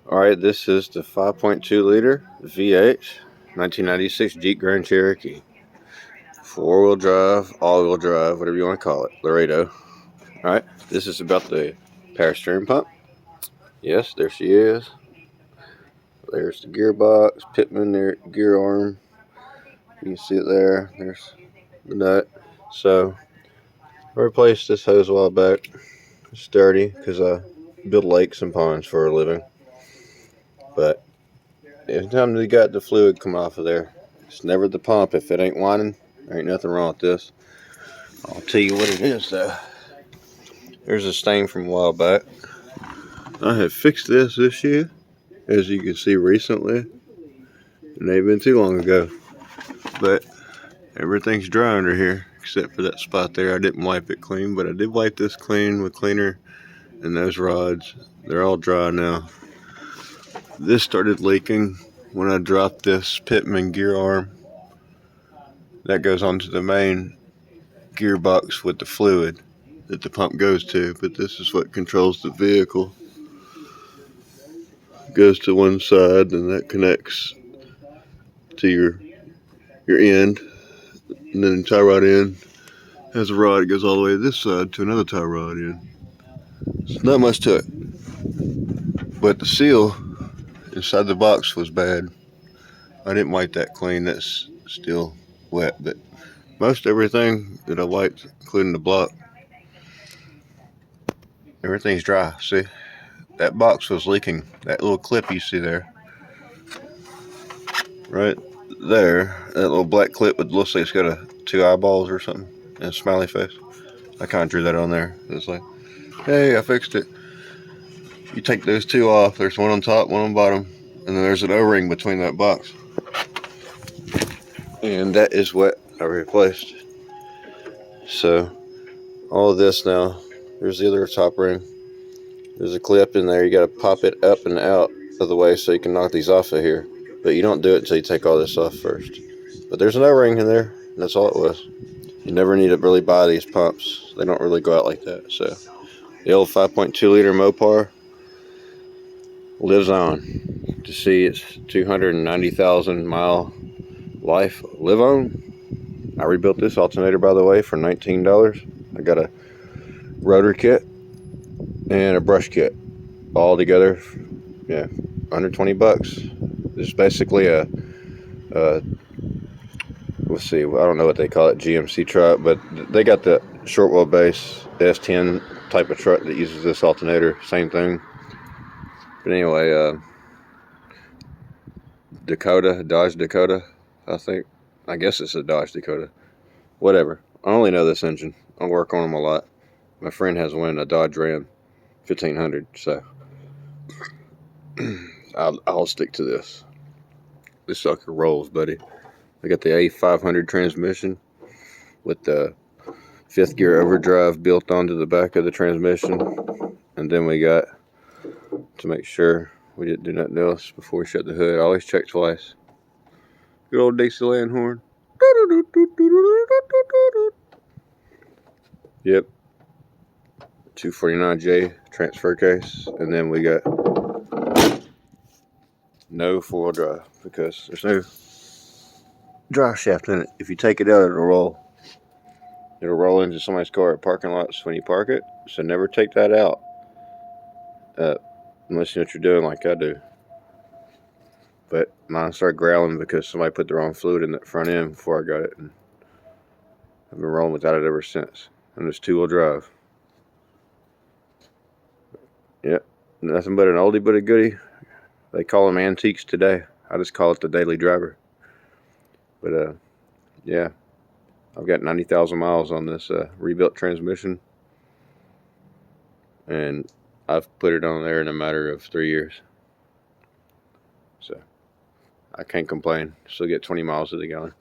Alright, this is the 5.2 liter V8 1996 Jeep Grand Cherokee. 4-wheel drive, all-wheel drive, whatever you want to call it. Laredo. Alright, this is about the power steering pump. Yes, there she is. There's the gearbox, Pitman, there, gear arm. You can see it there. There's the nut. So, I replaced this hose a while back. It's dirty because I build lakes and ponds for a living. But every time they got the fluid come off of there, it's never the pump. If it ain't whining, there ain't nothing wrong with this. I'll tell you what it is though. There's a stain from a while back. I have fixed this year, as you can see recently. It ain't been too long ago. But everything's dry under here, except for that spot there. I didn't wipe it clean, but I did wipe this clean with cleaner. And those rods, they're all dry now. This started leaking when I dropped this Pitman gear arm. That goes onto the main gearbox with the fluid that the pump goes to, but this is what controls the vehicle. It goes to one side and that connects to your end, and then the tie rod end has a rod that goes all the way to this side to another tie rod end. It's not much to it, but the seal inside the box was bad. I didn't wipe that clean. That's still wet, but most everything that I wiped, including the block, everything's dry. See, that box was leaking. That little clip you see there, right there, that little black clip with, looks like it's got two eyeballs or something and a smiley face. I kind of drew that on there. It's like, hey, I fixed it. You take those two off. There's one on top, one on bottom, and then there's an O-ring between that box. And that is what I replaced. So all of this now, there's the other top ring. There's a clip in there. You got to pop it up and out of the way so you can knock these off of here. But you don't do it until you take all this off first. But there's an O-ring in there, and that's all it was. You never need to really buy these pumps. They don't really go out like that. So the old 5.2 liter Mopar lives on to see its 290,000 mile life live on. I rebuilt this alternator, by the way, for $19. I got a rotor kit and a brush kit all together, yeah, under 20 bucks. It's basically a let's see, I don't know what they call it, GMC truck, but they got the short wheelbase S10 type of truck that uses this alternator, same thing. But anyway, Dodge Dakota, I guess it's a Dodge Dakota, whatever. I only know this engine. I work on them a lot. My friend has one, a Dodge Ram 1500, so I'll stick to this. This sucker rolls, buddy. I got the A500 transmission with the 5th gear overdrive built onto the back of the transmission. And then we got, to make sure we didn't do nothing else before we shut the hood, I always check twice. Good old Dixieland horn. Yep. 249J transfer case. And then we got no 4-wheel drive because there's no drive shaft in it. If you take it out, it'll roll. It'll roll into somebody's car at parking lots when you park it. So never take that out. Unless you know what you're doing like I do. But mine started growling because somebody put the wrong fluid in that front end before I got it. And I've been rolling without it ever since. And it's 2-wheel drive. Yep. Nothing but an oldie but a goodie. They call them antiques today. I just call it the daily driver. But yeah, I've got 90,000 miles on this rebuilt transmission, and I've put it on there in a matter of 3 years. So I can't complain. Still get 20 miles to the gallon.